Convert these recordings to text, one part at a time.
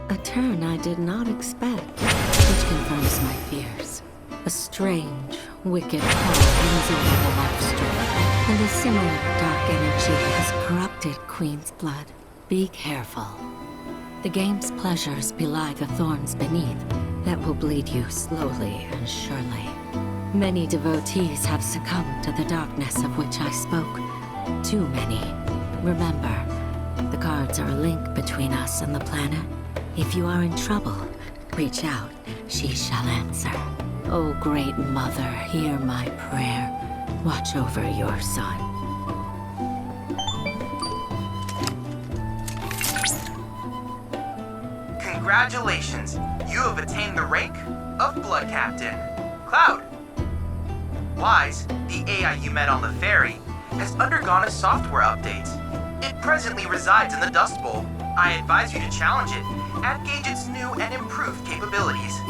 A turn I did not expect, which confirms my fears. A strange, wicked power hangs over the Lifestream, and a similar dark energy has corrupted Queen's blood. Be careful. The game's pleasures belie the thorns beneath that will bleed you slowly and surely. Many devotees have succumbed to the darkness of which I spoke. Too many. Remember, the cards are a link between us and the planet. If you are in trouble, reach out. She shall answer. O Great Mother, hear my prayer. Watch over your son. Congratulations! You have attained the rank of Blood Captain. Cloud! Wise, the AI you met on the ferry, has undergone a software update. It presently resides in the Dust Bowl. I advise you to challenge it and gauge its new and improved capabilities.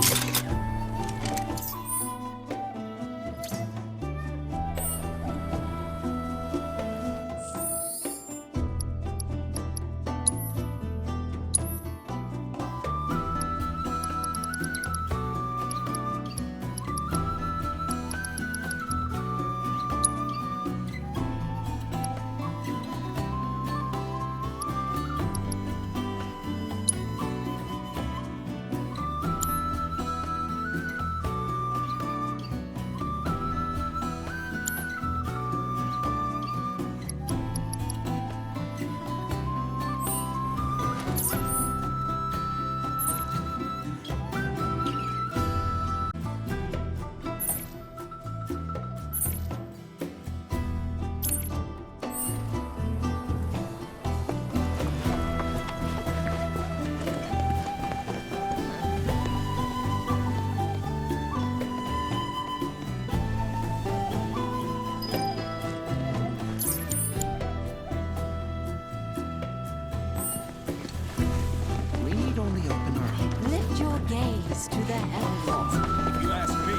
To the heavens. If you ask me,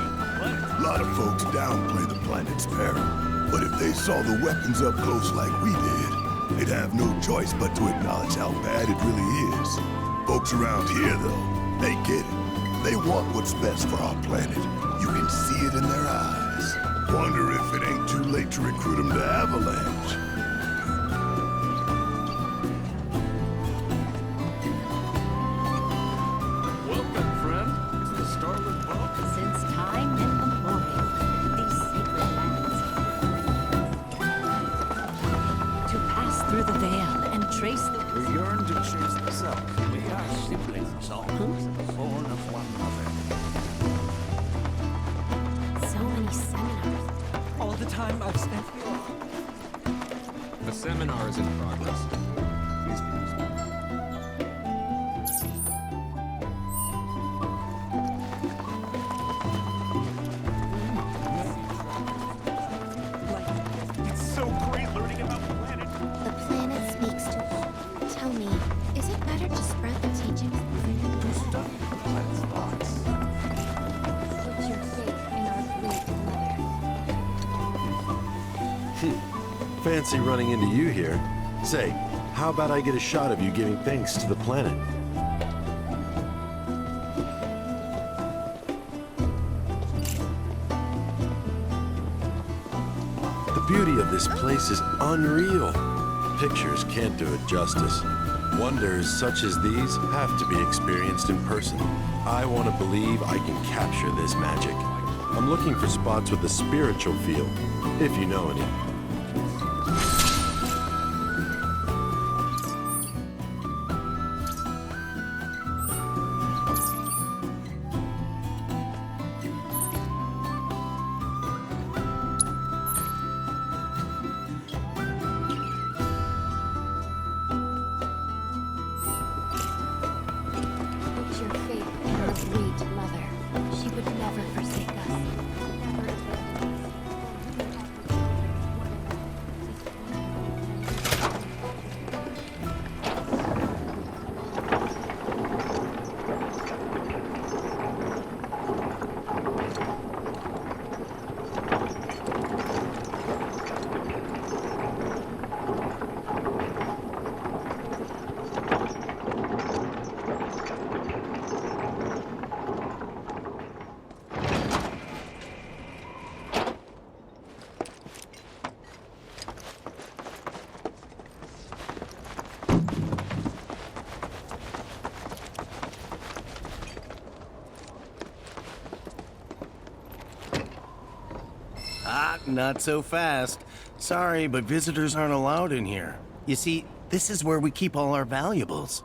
A lot of folks downplay the planet's peril, but if they saw the weapons up close like we did, they'd have no choice but to acknowledge how bad it really is. Folks around here, though, they get it. They want what's best for our planet. You can see it in their eyes. Wonder if it ain't too late to recruit them to Avalanche. the seminar is in progress. Please be respectful. It's so great learning about the planet. The planet speaks to all. Tell me, is it better to spread the teachings? To study the planet's thoughts. Put your faith in our great mother. Fancy running into you here. Say, how about I get a shot of you giving thanks to the planet? The beauty of this place is unreal. Pictures can't do it justice. Wonders such as these have to be experienced in person. I want to believe I can capture this magic. I'm looking for spots with a spiritual feel, if you know any. Put your faith in our great mother. She would never forsake us. Not so fast. Sorry, but visitors aren't allowed in here. You see, this is where we keep all our valuables.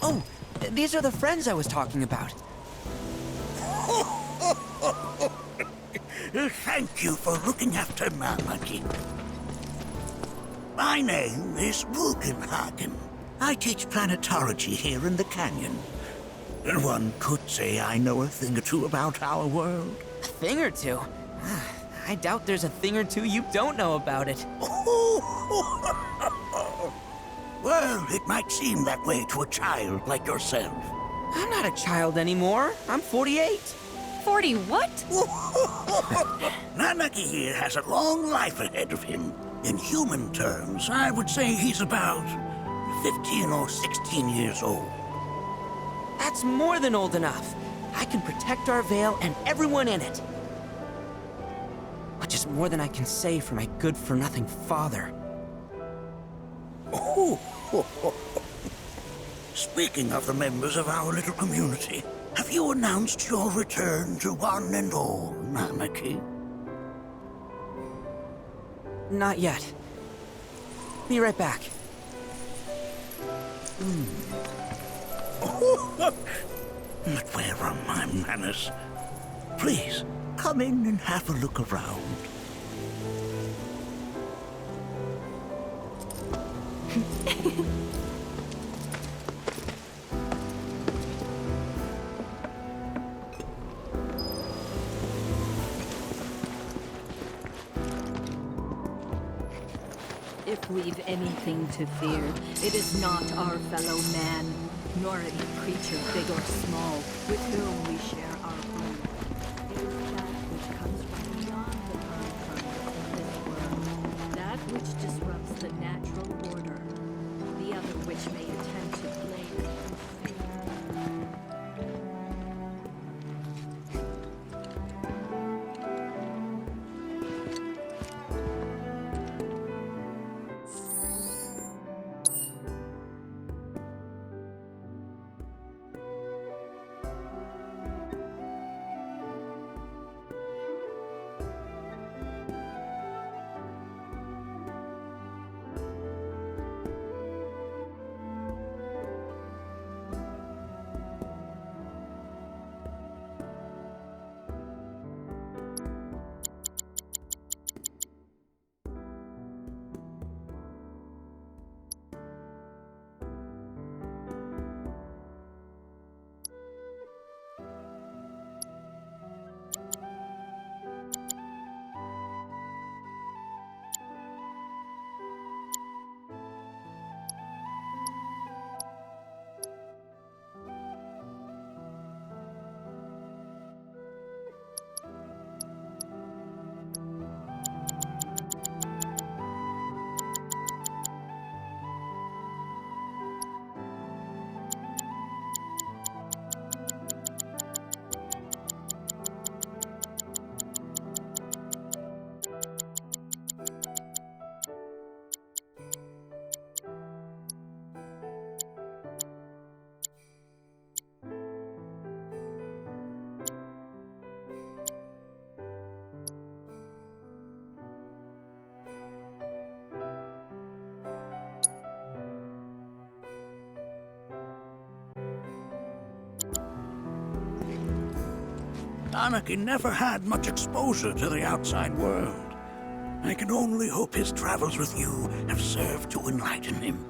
Oh, these are the friends I was talking about. Thank you for looking after Malmaki. My name is Rugenhagen. I teach planetology here in the canyon. One could say I know a thing or two about our world. A thing or two? I doubt there's a thing or two you don't know about it. Well, it might seem that way to a child like yourself. I'm not a child anymore. I'm 48. 40 what? Nanaki here has a long life ahead of him. In human terms, I would say he's about 15 or 16 years old. That's more than old enough. I can protect our Vale and everyone in it. Which is more than I can say for my good-for-nothing father. Speaking of the members of our little community, have you announced your return to one and all, Nanaki? Not yet. Be right back. But where are my manners? Please, come in and have a look around. If we've anything to fear, it is not our fellow man, nor any creature big or small, with whom we share our home. It is that which comes from beyond the confines of this world, that which disrupts the natural order, the other which may attempt to blame it. Anarchy never had much exposure to the outside world. I can only hope his travels with you have served to enlighten him.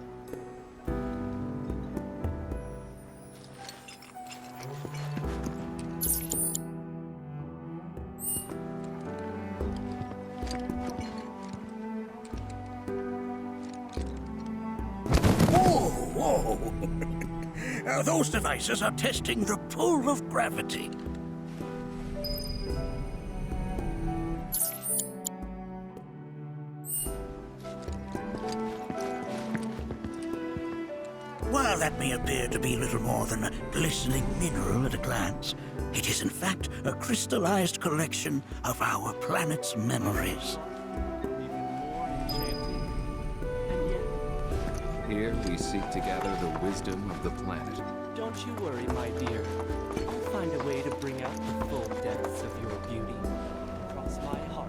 Those devices are testing the pull of gravity. While that may appear to be little more than a glistening mineral at a glance, it is in fact a crystallized collection of our planet's memories. Here we seek to gather the wisdom of the planet. Don't you worry, my dear. I'll find a way to bring out the full depths of your beauty. Cross my heart.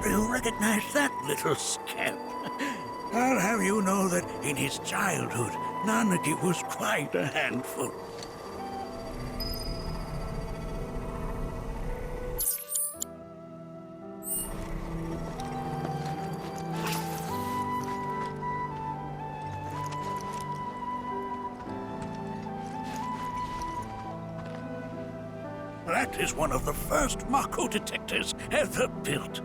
You recognize that little scamp? I'll have you know that in his childhood, Nanaki was quite a handful. That is one of the first Mako detectors ever built.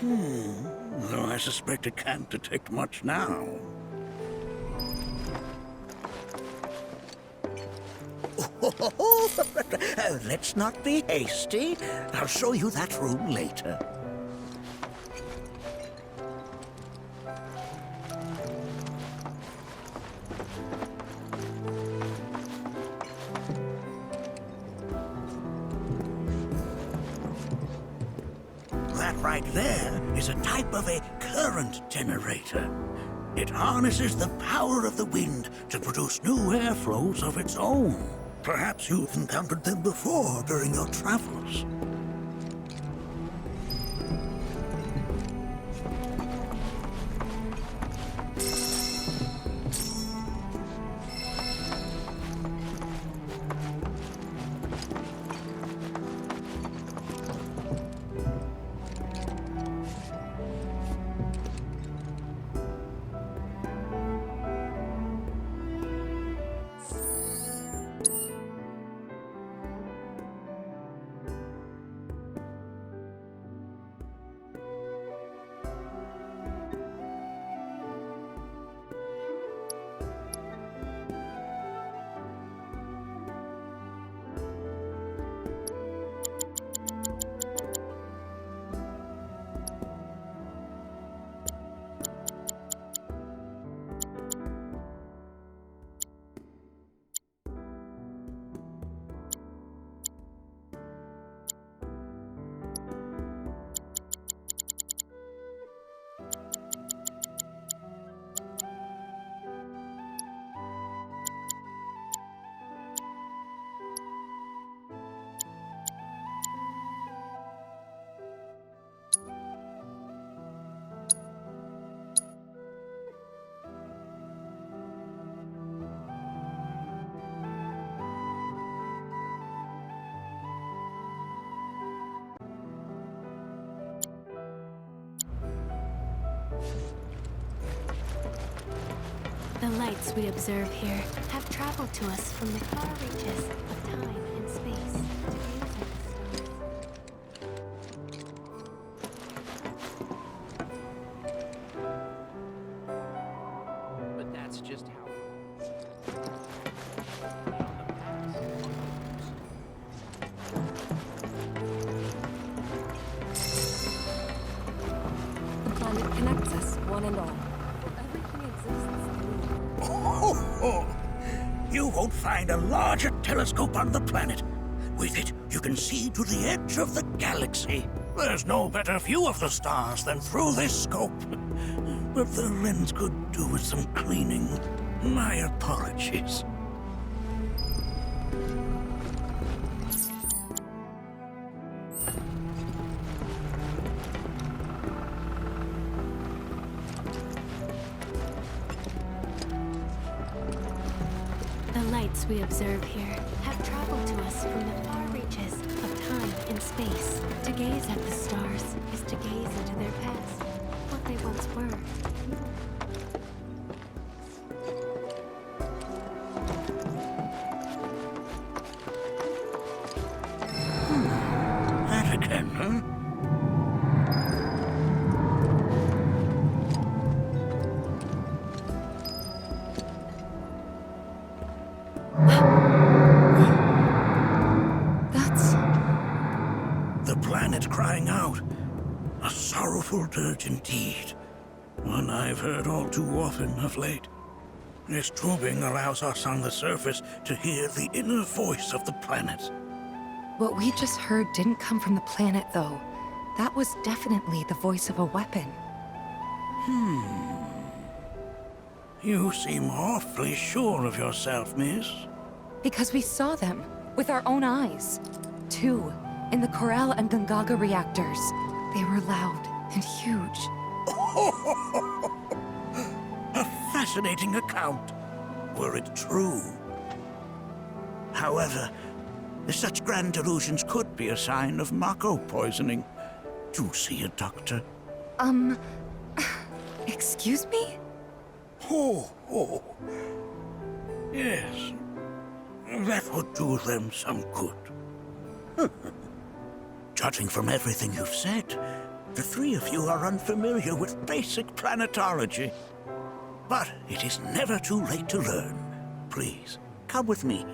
Though I suspect it can't detect much now. Let's not be hasty. I'll show you that room later. That right there is a type of a current generator. It harnesses the power of the wind to produce new airflows of its own. Perhaps you've encountered them before during your travels. The lights we observe here have traveled to us from the far reaches of time and space to views of the stars. But that's just how. The planet connects us, one and all. Everything exists. You won't find a larger telescope on the planet. With it, you can see to the edge of the galaxy. There's no better view of the stars than through this scope. But the lens could do with some cleaning. My apologies. The lights we observe here have traveled to us from the far reaches time in space. To gaze at the stars is to gaze into their past, what they once were. That again, huh? Crying out. A sorrowful dirge indeed. One I've heard all too often of late. This tubing allows us on the surface to hear the inner voice of the planet. What we just heard didn't come from the planet, though. That was definitely the voice of a weapon. You seem awfully sure of yourself, miss. Because we saw them, with our own eyes. Two. In the Corel and Gungaga reactors. They were loud and huge. A fascinating account, were it true. However, such grand delusions could be a sign of Mako poisoning. Do see a doctor. Excuse me? Oh. Yes. That would do them some good. Judging from everything you've said, the three of you are unfamiliar with basic planetology. But it is never too late to learn. Please, come with me.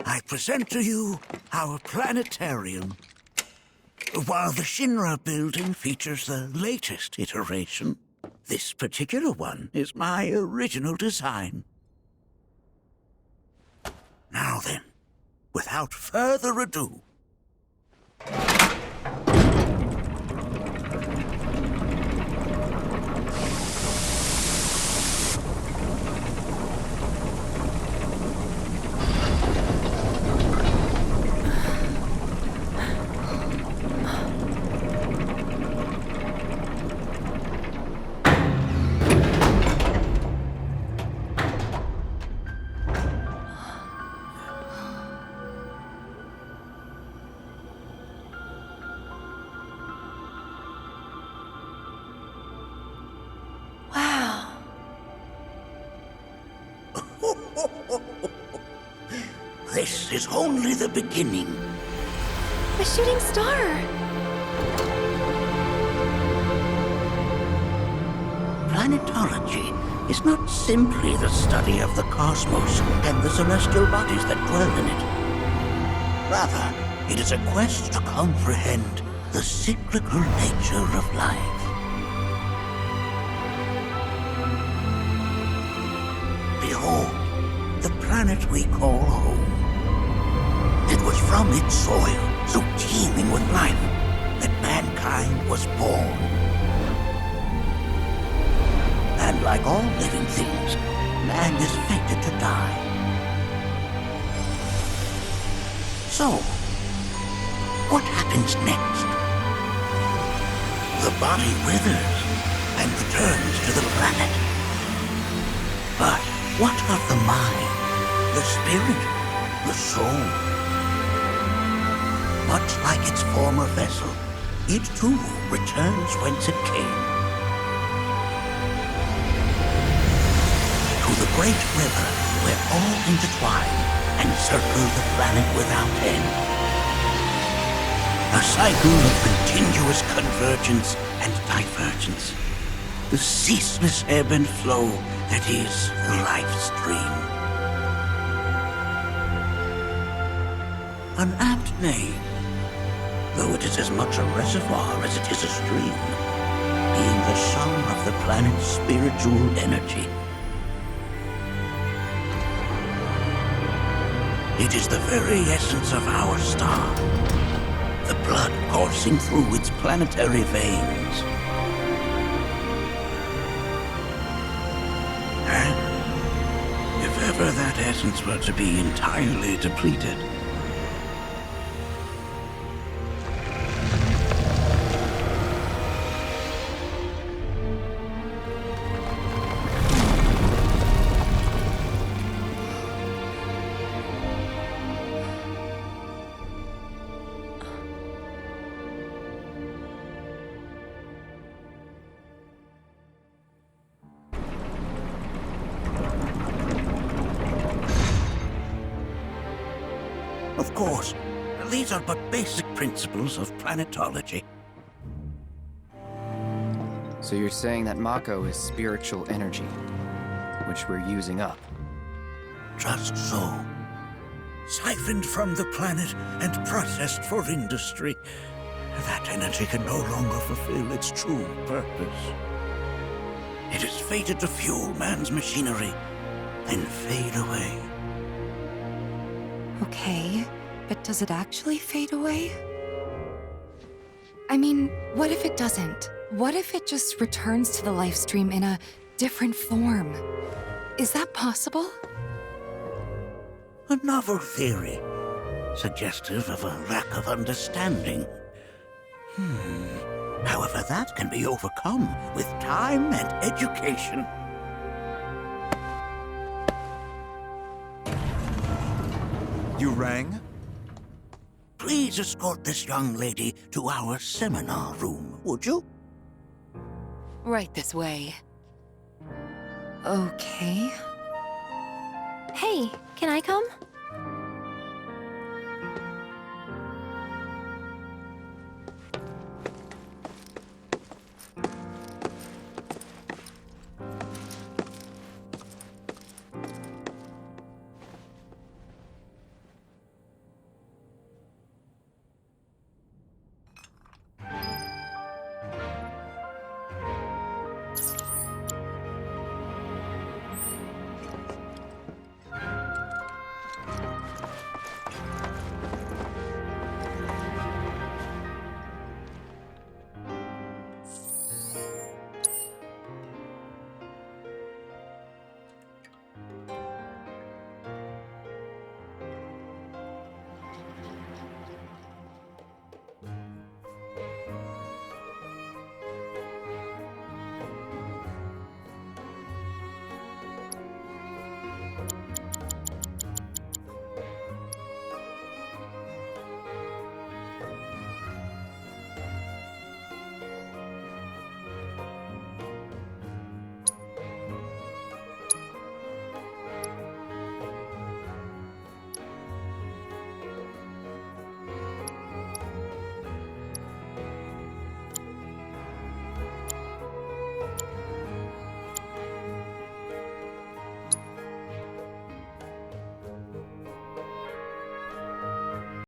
I present to you our planetarium. While the Shinra building features the latest iteration, this particular one is my original design. Now then, without further ado, this is only the beginning. A shooting star! Planetology is not simply the study of the cosmos and the celestial bodies that dwell in it. Rather, it is a quest to comprehend the cyclical nature of life. Behold, the planet we call home. It was from its soil, so teeming with life, that mankind was born. And like all living things, man is fated to die. So, what happens next? The body withers and returns to the planet. But what of the mind, the spirit, the soul? Much like its former vessel, it too returns whence it came. To the great river where all intertwine and circle the planet without end. A cycle of continuous convergence and divergence. The ceaseless ebb and flow that is the Lifestream. An apt name, though it is as much a reservoir as it is a stream, being the sum of the planet's spiritual energy. It is the very essence of our star, the blood coursing through its planetary veins. And if never that essence were to be entirely depleted. Of course, these are but basic principles of planetology. So you're saying that Mako is spiritual energy, which we're using up? Just so. Siphoned from the planet and processed for industry, that energy can no longer fulfill its true purpose. It is fated to fuel man's machinery, then fade away. Okay, but does it actually fade away? I mean, what if it doesn't? What if it just returns to the Lifestream in a different form? Is that possible? A novel theory, suggestive of a lack of understanding. However, that can be overcome with time and education. You rang? Please escort this young lady to our seminar room, would you? Right this way. Okay. Hey, can I come?